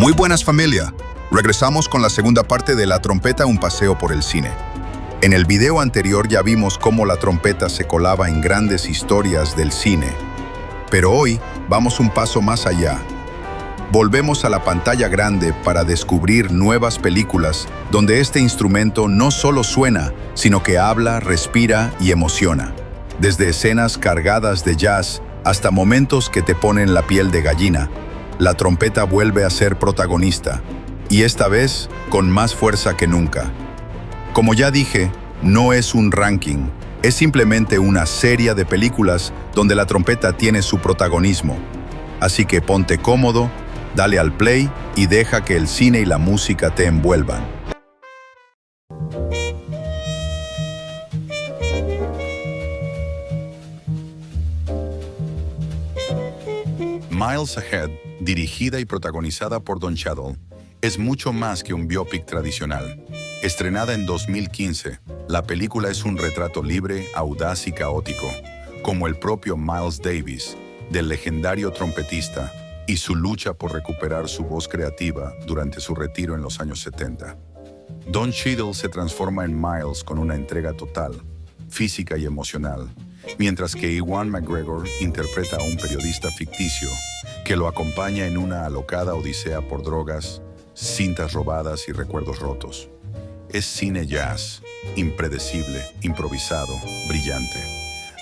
Muy buenas, familia. Regresamos con la segunda parte de La trompeta, un paseo por el cine. En el video anterior ya vimos cómo la trompeta se colaba en grandes historias del cine. Pero hoy vamos un paso más allá. Volvemos a la pantalla grande para descubrir nuevas películas donde este instrumento no solo suena, sino que habla, respira y emociona. Desde escenas cargadas de jazz hasta momentos que te ponen la piel de gallina, la trompeta vuelve a ser protagonista, y esta vez con más fuerza que nunca. Como ya dije, no es un ranking, es simplemente una serie de películas donde la trompeta tiene su protagonismo. Así que ponte cómodo, dale al play y deja que el cine y la música te envuelvan. Miles Ahead, dirigida y protagonizada por Don Cheadle, es mucho más que un biopic tradicional. Estrenada en 2015, la película es un retrato libre, audaz y caótico, como el propio Miles Davis, del legendario trompetista, y su lucha por recuperar su voz creativa durante su retiro en los años 70. Don Cheadle se transforma en Miles con una entrega total, física y emocional, mientras que Ewan McGregor interpreta a un periodista ficticio que lo acompaña en una alocada odisea por drogas, cintas robadas y recuerdos rotos. Es cine jazz, impredecible, improvisado, brillante.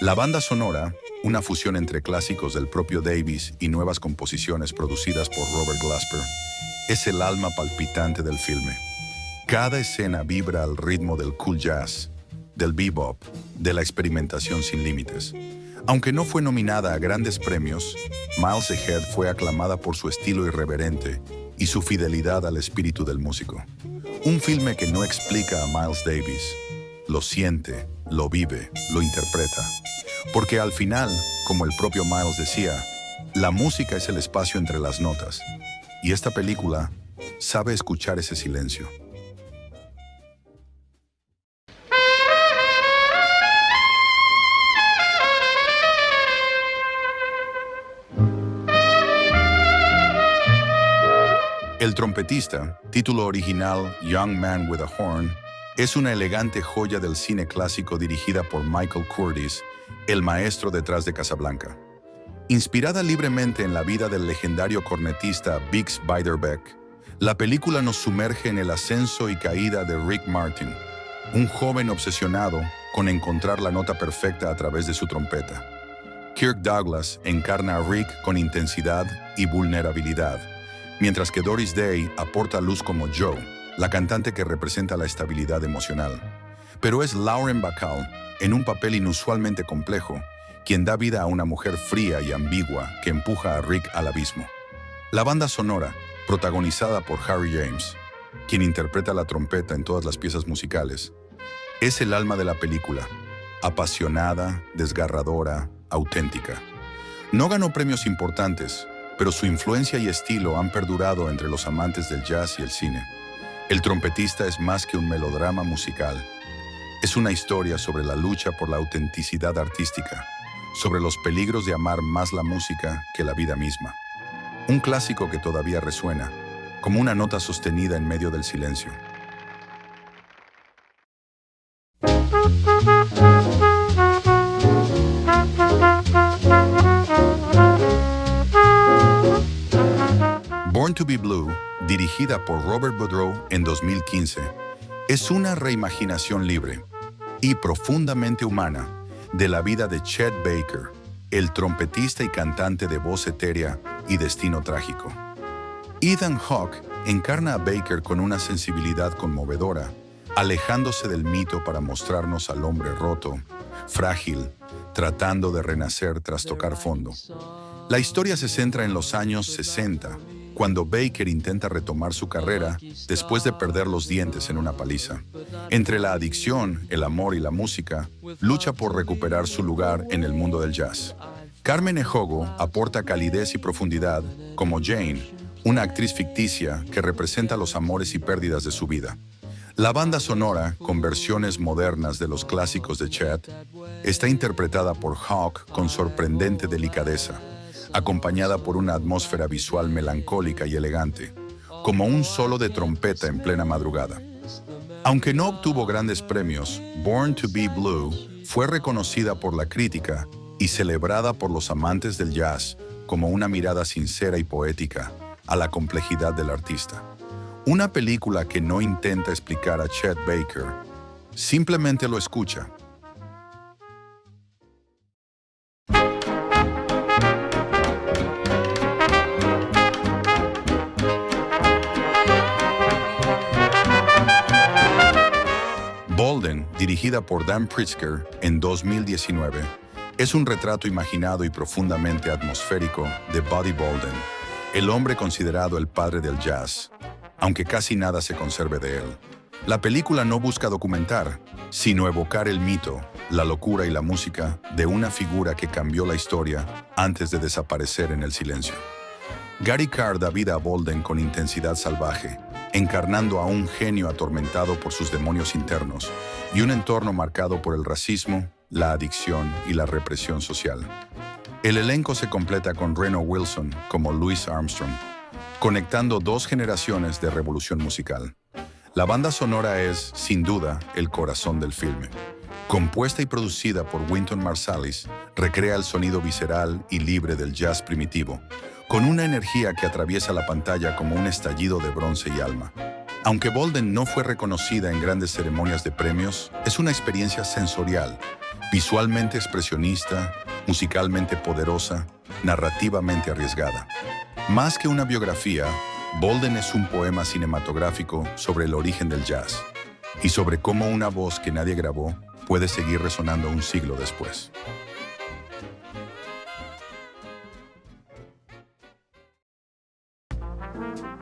La banda sonora, una fusión entre clásicos del propio Davis y nuevas composiciones producidas por Robert Glasper, es el alma palpitante del filme. Cada escena vibra al ritmo del cool jazz, del bebop, de la experimentación sin límites. Aunque no fue nominada a grandes premios, Miles Ahead fue aclamada por su estilo irreverente y su fidelidad al espíritu del músico. Un filme que no explica a Miles Davis, lo siente, lo vive, lo interpreta. Porque al final, como el propio Miles decía, la música es el espacio entre las notas, y esta película sabe escuchar ese silencio. El trompetista, título original Young Man with a Horn, es una elegante joya del cine clásico dirigida por Michael Curtiz, el maestro detrás de Casablanca. Inspirada libremente en la vida del legendario cornetista Bix Beiderbecke, la película nos sumerge en el ascenso y caída de Rick Martin, un joven obsesionado con encontrar la nota perfecta a través de su trompeta. Kirk Douglas encarna a Rick con intensidad y vulnerabilidad, mientras que Doris Day aporta luz como Joe, la cantante que representa la estabilidad emocional. Pero es Lauren Bacall, en un papel inusualmente complejo, quien da vida a una mujer fría y ambigua que empuja a Rick al abismo. La banda sonora, protagonizada por Harry James, quien interpreta la trompeta en todas las piezas musicales, es el alma de la película, apasionada, desgarradora, auténtica. No ganó premios importantes, pero su influencia y estilo han perdurado entre los amantes del jazz y el cine. El trompetista es más que un melodrama musical. Es una historia sobre la lucha por la autenticidad artística, sobre los peligros de amar más la música que la vida misma. Un clásico que todavía resuena, como una nota sostenida en medio del silencio. Born to be Blue, dirigida por Robert Boudreau en 2015, es una reimaginación libre y profundamente humana de la vida de Chet Baker, el trompetista y cantante de voz etérea y destino trágico. Ethan Hawke encarna a Baker con una sensibilidad conmovedora, alejándose del mito para mostrarnos al hombre roto, frágil, tratando de renacer tras tocar fondo. La historia se centra en los años 60, cuando Baker intenta retomar su carrera después de perder los dientes en una paliza. Entre la adicción, el amor y la música, lucha por recuperar su lugar en el mundo del jazz. Carmen Ejogo aporta calidez y profundidad como Jane, una actriz ficticia que representa los amores y pérdidas de su vida. La banda sonora, con versiones modernas de los clásicos de Chet, está interpretada por Hawke con sorprendente delicadeza, acompañada por una atmósfera visual melancólica y elegante, como un solo de trompeta en plena madrugada. Aunque no obtuvo grandes premios, Born to Be Blue fue reconocida por la crítica y celebrada por los amantes del jazz como una mirada sincera y poética a la complejidad del artista. Una película que no intenta explicar a Chet Baker, simplemente lo escucha. Bolden, dirigida por Dan Pritzker en 2019, es un retrato imaginado y profundamente atmosférico de Buddy Bolden, el hombre considerado el padre del jazz, aunque casi nada se conserve de él. La película no busca documentar, sino evocar el mito, la locura y la música de una figura que cambió la historia antes de desaparecer en el silencio. Gary Carr da vida a Bolden con intensidad salvaje, encarnando a un genio atormentado por sus demonios internos y un entorno marcado por el racismo, la adicción y la represión social. El elenco se completa con Reno Wilson como Louis Armstrong, conectando dos generaciones de revolución musical. La banda sonora es, sin duda, el corazón del filme. Compuesta y producida por Wynton Marsalis, recrea el sonido visceral y libre del jazz primitivo, con una energía que atraviesa la pantalla como un estallido de bronce y alma. Aunque Bolden no fue reconocida en grandes ceremonias de premios, es una experiencia sensorial, visualmente expresionista, musicalmente poderosa, narrativamente arriesgada. Más que una biografía, Bolden es un poema cinematográfico sobre el origen del jazz y sobre cómo una voz que nadie grabó puede seguir resonando un siglo después.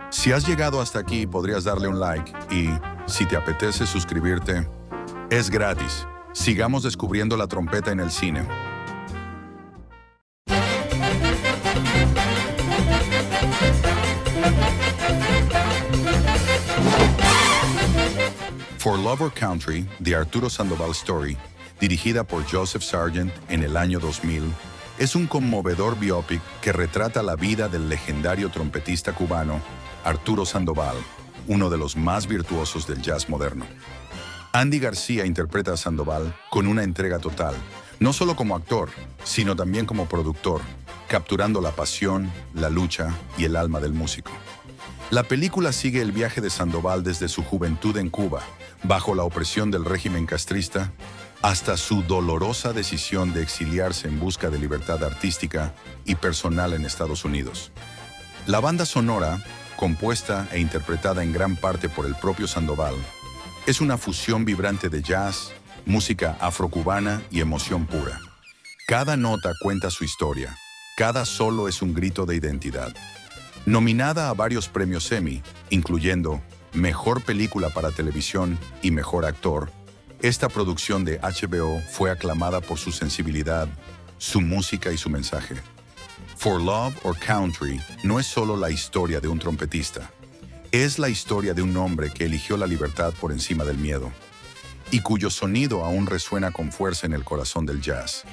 Si has llegado hasta aquí, podrías darle un like y, si te apetece suscribirte, es gratis. Sigamos descubriendo la trompeta en el cine. For Love or Country, The Arturo Sandoval Story, dirigida por Joseph Sargent en el año 2000, es un conmovedor biopic que retrata la vida del legendario trompetista cubano Arturo Sandoval, uno de los más virtuosos del jazz moderno. Andy García interpreta a Sandoval con una entrega total, no solo como actor, sino también como productor, capturando la pasión, la lucha y el alma del músico. La película sigue el viaje de Sandoval desde su juventud en Cuba, bajo la opresión del régimen castrista, hasta su dolorosa decisión de exiliarse en busca de libertad artística y personal en Estados Unidos. La banda sonora, compuesta e interpretada en gran parte por el propio Sandoval, es una fusión vibrante de jazz, música afrocubana y emoción pura. Cada nota cuenta su historia, cada solo es un grito de identidad. Nominada a varios premios Emmy, incluyendo Mejor Película para Televisión y Mejor Actor, esta producción de HBO fue aclamada por su sensibilidad, su música y su mensaje. For Love or Country no es solo la historia de un trompetista, es la historia de un hombre que eligió la libertad por encima del miedo y cuyo sonido aún resuena con fuerza en el corazón del jazz.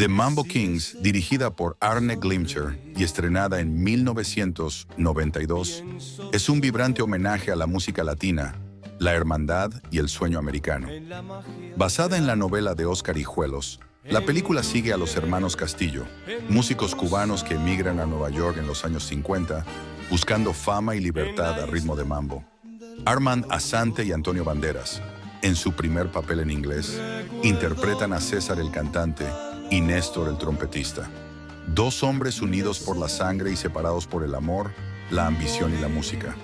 The Mambo Kings, dirigida por Arne Glimcher y estrenada en 1992, es un vibrante homenaje a la música latina, la hermandad y el sueño americano. Basada en la novela de Óscar Hijuelos, la película sigue a los hermanos Castillo, músicos cubanos que emigran a Nueva York en los años 50, buscando fama y libertad a ritmo de mambo. Armand Assante y Antonio Banderas, en su primer papel en inglés, interpretan a César el cantante y Néstor el trompetista. Dos hombres unidos por la sangre y separados por el amor, la ambición y la música.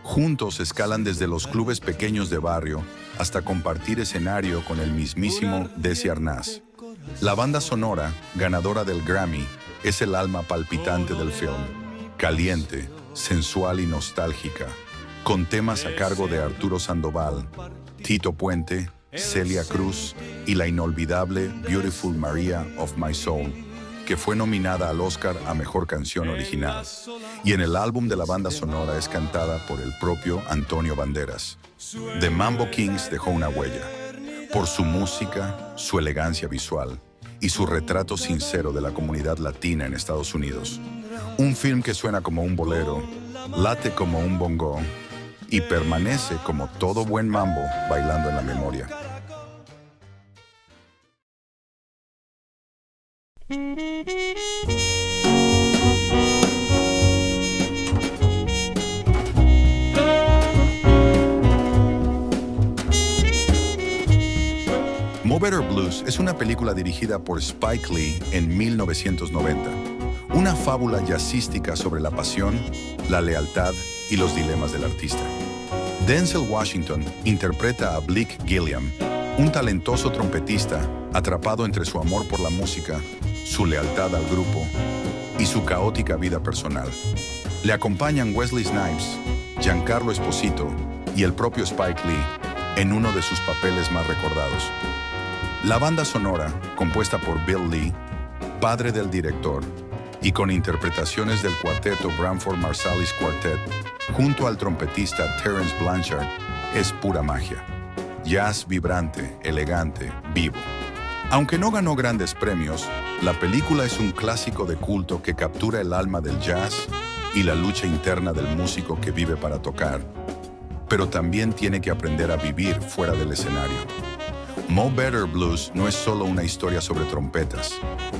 Juntos escalan desde los clubes pequeños de barrio hasta compartir escenario con el mismísimo Desi Arnaz. La banda sonora, ganadora del Grammy, es el alma palpitante del film, caliente, sensual y nostálgica, con temas a cargo de Arturo Sandoval, Tito Puente, Celia Cruz y la inolvidable Beautiful Maria of My Soul. que fue nominada al Oscar a Mejor Canción Original, y en el álbum de la banda sonora es cantada por el propio Antonio Banderas. The Mambo Kings dejó una huella, por su música, su elegancia visual y su retrato sincero de la comunidad latina en Estados Unidos. Un film que suena como un bolero, late como un bongo y permanece como todo buen mambo bailando en la memoria. Mo Better Blues es una película dirigida por Spike Lee en 1990, una fábula jazzística sobre la pasión, la lealtad y los dilemas del artista. Denzel Washington interpreta a Bleak Gilliam, un talentoso trompetista atrapado entre su amor por la música, su lealtad al grupo y su caótica vida personal. Le acompañan Wesley Snipes, Giancarlo Esposito y el propio Spike Lee en uno de sus papeles más recordados. La banda sonora, compuesta por Bill Lee, padre del director, y con interpretaciones del cuarteto Branford Marsalis Quartet, junto al trompetista Terence Blanchard, es pura magia. Jazz vibrante, elegante, vivo. Aunque no ganó grandes premios, la película es un clásico de culto que captura el alma del jazz y la lucha interna del músico que vive para tocar, pero también tiene que aprender a vivir fuera del escenario. Mo Better Blues no es solo una historia sobre trompetas,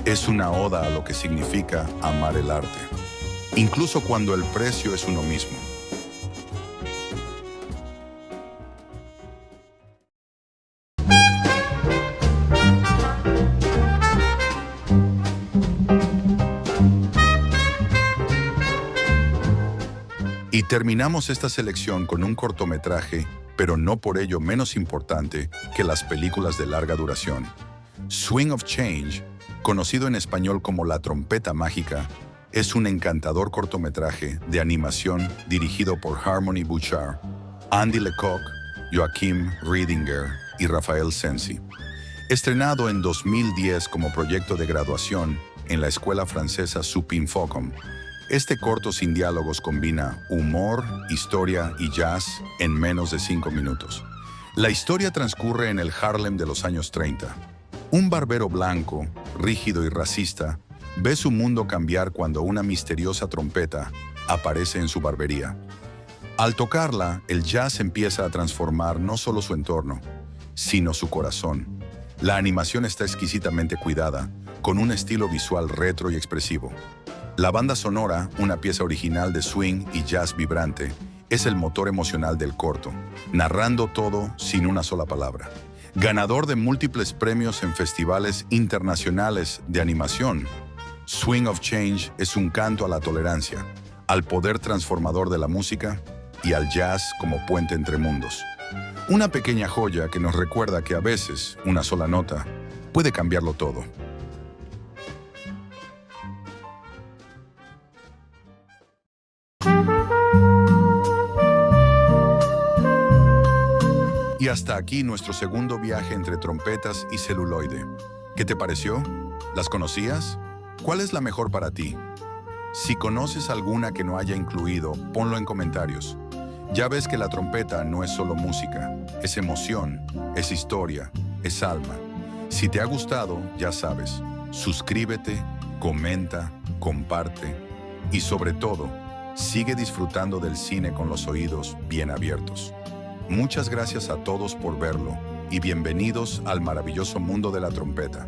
es una oda a lo que significa amar el arte, incluso cuando el precio es uno mismo. Y terminamos esta selección con un cortometraje, pero no por ello menos importante que las películas de larga duración. Swing of Change, conocido en español como La Trompeta Mágica, es un encantador cortometraje de animación dirigido por Harmony Bouchard, Andy Lecoq, Joachim Riedinger y Rafael Sensi. Estrenado en 2010 como proyecto de graduación en la escuela francesa Supinfocom, este corto sin diálogos combina humor, historia y jazz en menos de 5 minutos. La historia transcurre en el Harlem de los años 30. Un barbero blanco, rígido y racista, ve su mundo cambiar cuando una misteriosa trompeta aparece en su barbería. Al tocarla, el jazz empieza a transformar no solo su entorno, sino su corazón. La animación está exquisitamente cuidada, con un estilo visual retro y expresivo. La banda sonora, una pieza original de swing y jazz vibrante, es el motor emocional del corto, narrando todo sin una sola palabra. Ganador de múltiples premios en festivales internacionales de animación, Swing of Change es un canto a la tolerancia, al poder transformador de la música y al jazz como puente entre mundos. Una pequeña joya que nos recuerda que a veces una sola nota puede cambiarlo todo. Y hasta aquí nuestro segundo viaje entre trompetas y celuloide. ¿Qué te pareció? ¿Las conocías? ¿Cuál es la mejor para ti? Si conoces alguna que no haya incluido, ponlo en comentarios. Ya ves que la trompeta no es solo música, es emoción, es historia, es alma. Si te ha gustado, ya sabes, suscríbete, comenta, comparte y sobre todo, sigue disfrutando del cine con los oídos bien abiertos. Muchas gracias a todos por verlo y bienvenidos al maravilloso mundo de la trompeta.